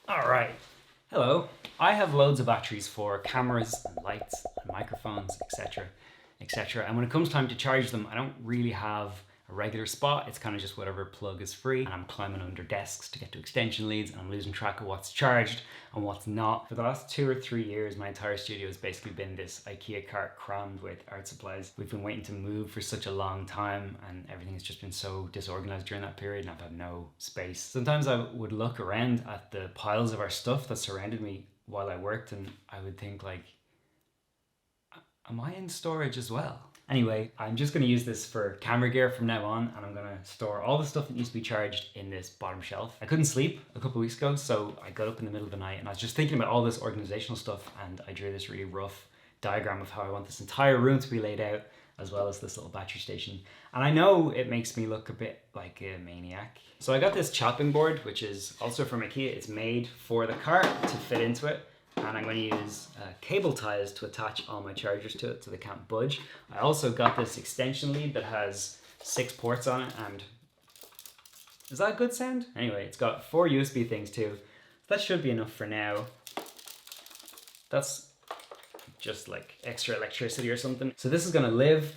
Alright, hello. I have loads of batteries for cameras and lights and microphones, etc. etc. And when it comes time to charge them, I don't really have a regular spot. It's kind of just whatever plug is free, and I'm climbing under desks to get to extension leads, and I'm losing track of what's charged and what's not. For the last 2 or 3 years, my entire studio has basically been this Ikea cart crammed with art supplies. We've been waiting to move for such a long time, and everything has just been so disorganized during that period, and I've had no space. Sometimes I would look around at the piles of our stuff that surrounded me while I worked, and I would think, like, am I in storage as well? Anyway, I'm just going to use this for camera gear from now on, and I'm going to store all the stuff that needs to be charged in this bottom shelf. I couldn't sleep a couple of weeks ago, so I got up in the middle of the night and I was just thinking about all this organizational stuff, and I drew this really rough diagram of how I want this entire room to be laid out, as well as this little battery station. And I know it makes me look a bit like a maniac. So I got this chopping board, which is also from Ikea. It's made for the cart to fit into it. And I'm going to use cable ties to attach all my chargers to it so they can't budge. I also got this extension lead that has 6 ports on it, and is that a good sound? Anyway, it's got 4 USB things too. That should be enough for now. That's just like extra electricity or something. So this is going to live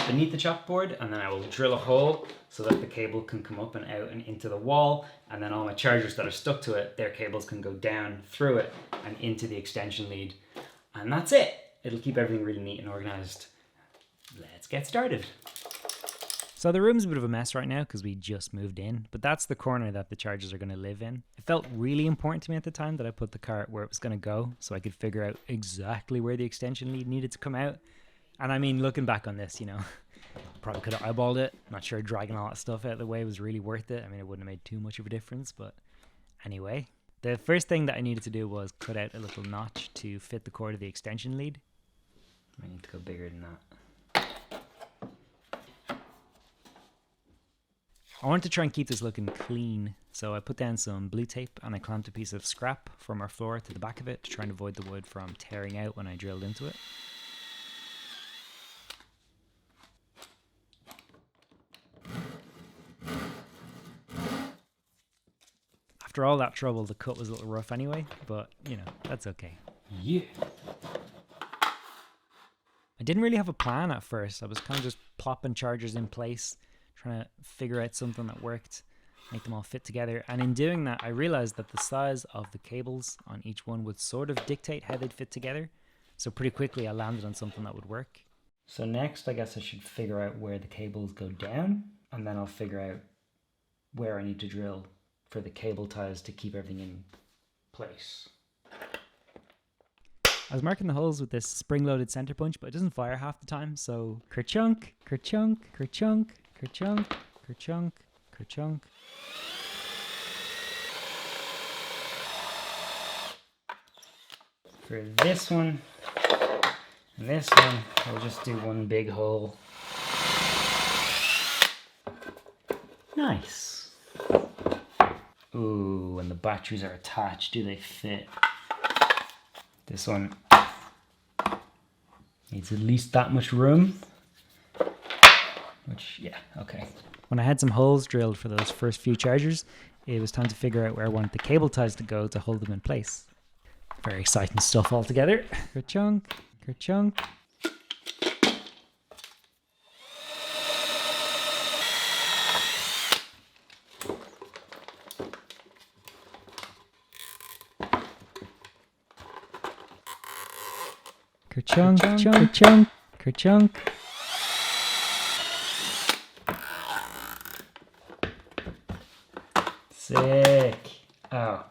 beneath the chalkboard, and then I will drill a hole so that the cable can come up and out and into the wall, and then all my chargers that are stuck to it, their cables can go down through it and into the extension lead. And that's it. It'll keep everything really neat and organized. Let's get started. So the room's a bit of a mess right now because we just moved in, but that's the corner that the chargers are going to live in. It felt really important to me at the time that I put the cart where it was going to go so I could figure out exactly where the extension lead needed to come out. And I mean, looking back on this, you know, probably could have eyeballed it. Not sure dragging all that stuff out of the way was really worth it. I mean, it wouldn't have made too much of a difference, but anyway. The first thing that I needed to do was cut out a little notch to fit the cord of the extension lead. I need to go bigger than that. I wanted to try and keep this looking clean, so I put down some blue tape and I clamped a piece of scrap from our floor to the back of it to try and avoid the wood from tearing out when I drilled into it. After all that trouble, the cut was a little rough anyway, but, you know, that's okay. Yeah. I didn't really have a plan at first. I was kind of just plopping chargers in place, trying to figure out something that worked, make them all fit together. And in doing that, I realized that the size of the cables on each one would sort of dictate how they'd fit together. So pretty quickly, I landed on something that would work. So next, I guess I should figure out where the cables go down, and then I'll figure out where I need to drill for the cable ties to keep everything in place. I was marking the holes with this spring-loaded center punch, but it doesn't fire half the time, so kerchunk, kerchunk, kerchunk, kerchunk, kerchunk, kerchunk. For this one and this one, I'll just do one big hole. Nice. Ooh, and the batteries are attached. Do they fit? This one needs at least that much room. Which, yeah, okay. When I had some holes drilled for those first few chargers, it was time to figure out where I wanted the cable ties to go to hold them in place. Very exciting stuff altogether. Kerchunk, kerchunk. Kerchunk, kerchunk, kerchunk. Sick. Oh.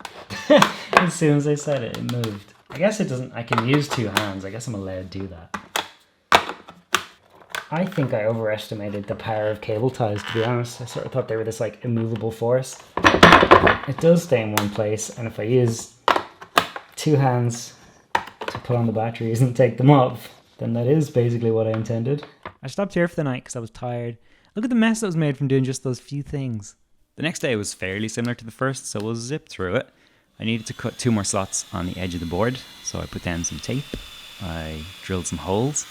As soon as I said it, it moved. I guess it doesn't, I can use 2 hands. I guess I'm allowed to do that. I think I overestimated the power of cable ties, to be honest. I sort of thought they were this like immovable force. It does stay in one place, and if I use 2 hands to put on the batteries and take them off, then that is basically what I intended. I stopped here for the night because I was tired. Look at the mess that was made from doing just those few things. The next day was fairly similar to the first, so we'll zip through it. I needed to cut 2 more slots on the edge of the board, so I put down some tape. I drilled some holes.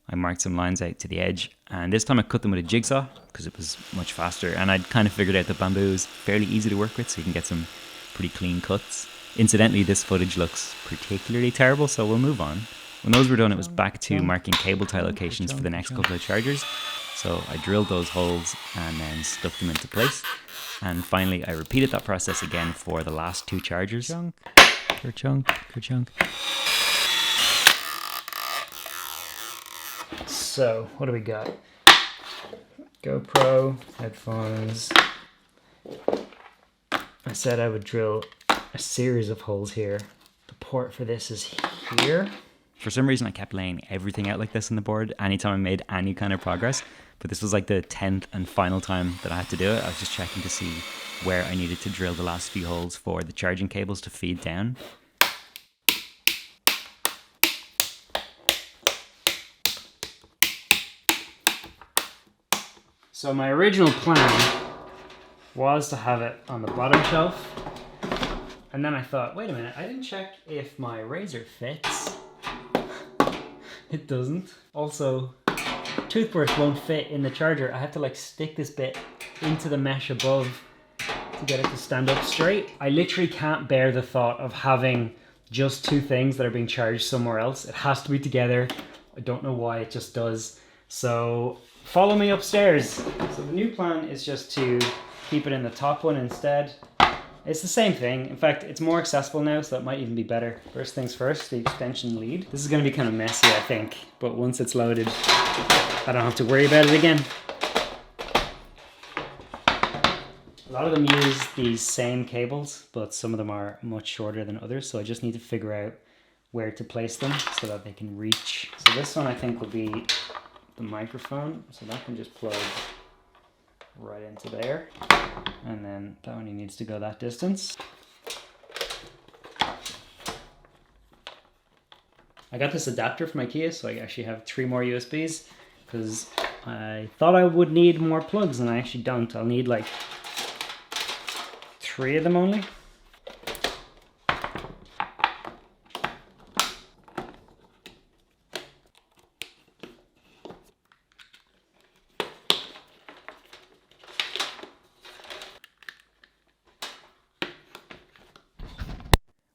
I marked some lines out to the edge, and this time I cut them with a jigsaw because it was much faster, and I'd kind of figured out that bamboo is fairly easy to work with, so you can get some pretty clean cuts. Incidentally, this footage looks particularly terrible, so we'll move on. When those were done, it was back to marking cable tie locations for the next couple of chargers. So I drilled those holes and then stuck them into place. And finally, I repeated that process again for the last 2 chargers. Kerchunk. So, what do we got? GoPro, headphones. I said I would drill a series of holes here. The port for this is here. For some reason, I kept laying everything out like this on the board anytime I made any kind of progress. But this was like the 10th and final time that I had to do it. I was just checking to see where I needed to drill the last few holes for the charging cables to feed down. So my original plan was to have it on the bottom shelf. And then I thought, wait a minute, I didn't check if my razor fits. It doesn't. Also, toothbrush won't fit in the charger. I have to like stick this bit into the mesh above to get it to stand up straight. I literally can't bear the thought of having just 2 things that are being charged somewhere else. It has to be together. I don't know why, it just does. So follow me upstairs. So the new plan is just to keep it in the top one instead. It's the same thing. In fact, it's more accessible now, so that might even be better. First things first, the extension lead. This is going to be kind of messy, I think, but once it's loaded, I don't have to worry about it again. A lot of them use these same cables, but some of them are much shorter than others, so I just need to figure out where to place them so that they can reach. So this one I think will be the microphone, so that can just plug right into there, and then that one needs to go that distance. I got this adapter from Ikea, so I actually have 3 more USBs because I thought I would need more plugs and I actually don't. I'll need like 3 of them only.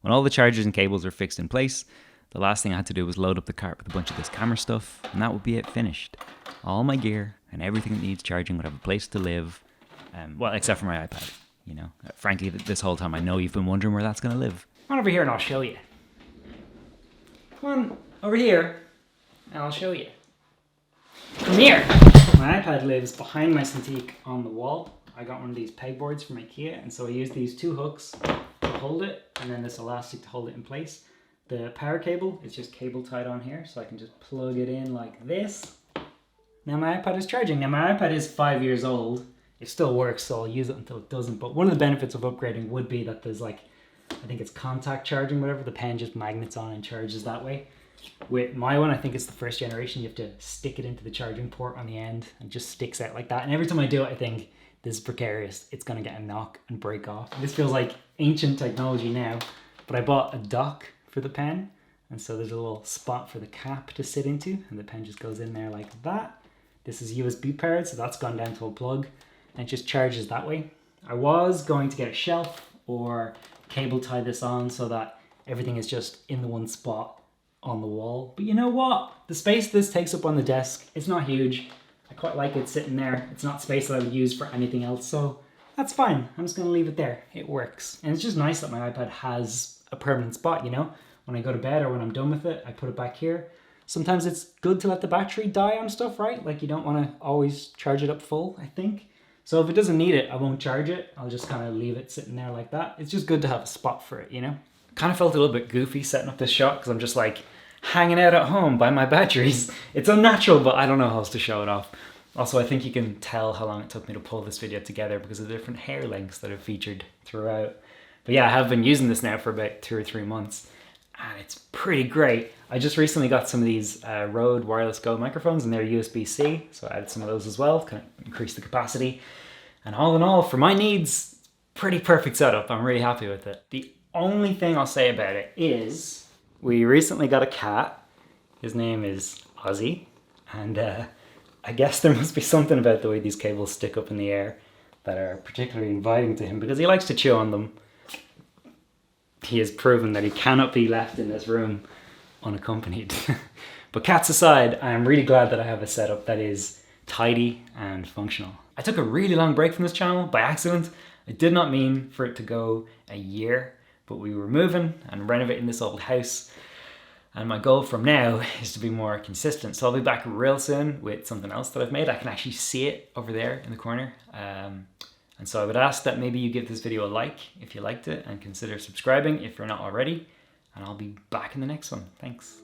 When all the chargers and cables are fixed in place, the last thing I had to do was load up the cart with a bunch of this camera stuff, and that would be it finished. All my gear and everything that needs charging would have a place to live, well, except for my iPad, you know. Frankly, this whole time I know you've been wondering where that's going to live. Come on over here and I'll show you. Come on over here and I'll show you. Come here! My iPad lives behind my Cintiq on the wall. I got one of these pegboards from Ikea, and so I used these 2 hooks to hold it, and then this elastic to hold it in place. The power cable is just cable tied on here, so I can just plug it in like this. Now my iPad is charging. Now my iPad is 5 years old. It still works, so I'll use it until it doesn't. But one of the benefits of upgrading would be that there's like, I think it's contact charging, whatever. The pen just magnets on and charges that way. With my one, I think it's the first generation. You have to stick it into the charging port on the end and it just sticks out like that. And every time I do it, I think, this is precarious. It's gonna get a knock and break off. This feels like ancient technology now, but I bought a dock for the pen, and so there's a little spot for the cap to sit into, and the pen just goes in there like that. This is USB powered, so that's gone down to a plug, and it just charges that way. I was going to get a shelf or cable tie this on so that everything is just in the one spot on the wall, but you know what? The space this takes up on the desk, it's not huge. I quite like it sitting there. It's not space that I would use for anything else, so that's fine. I'm just gonna leave it there. It works. And it's just nice that my iPad has a permanent spot, you know? When I go to bed or when I'm done with it, I put it back here. Sometimes it's good to let the battery die on stuff, right? Like you don't wanna always charge it up full, I think. So if it doesn't need it, I won't charge it. I'll just kind of leave it sitting there like that. It's just good to have a spot for it, you know? Kind of felt a little bit goofy setting up this shot because I'm just like, hanging out at home by my batteries. It's unnatural, but I don't know how else to show it off. Also, I think you can tell how long it took me to pull this video together because of the different hair lengths that are featured throughout. But yeah, I have been using this now for about 2 or 3 months, and it's pretty great. I just recently got some of these Rode Wireless Go microphones, and they're USB-C, so I added some of those as well, kind of increase the capacity. And all in all, for my needs, pretty perfect setup. I'm really happy with it. The only thing I'll say about it is we recently got a cat. His name is Ozzy, and I guess there must be something about the way these cables stick up in the air that are particularly inviting to him because he likes to chew on them. he has proven that he cannot be left in this room unaccompanied. But cats aside, I am really glad that I have a setup that is tidy and functional. I took a really long break from this channel by accident. I did not mean for it to go a year, but we were moving and renovating this old house. And my goal from now is to be more consistent. So I'll be back real soon with something else that I've made. I can actually see it over there in the corner. And so I would ask that maybe you give this video a like if you liked it, and consider subscribing if you're not already. And I'll be back in the next one. Thanks.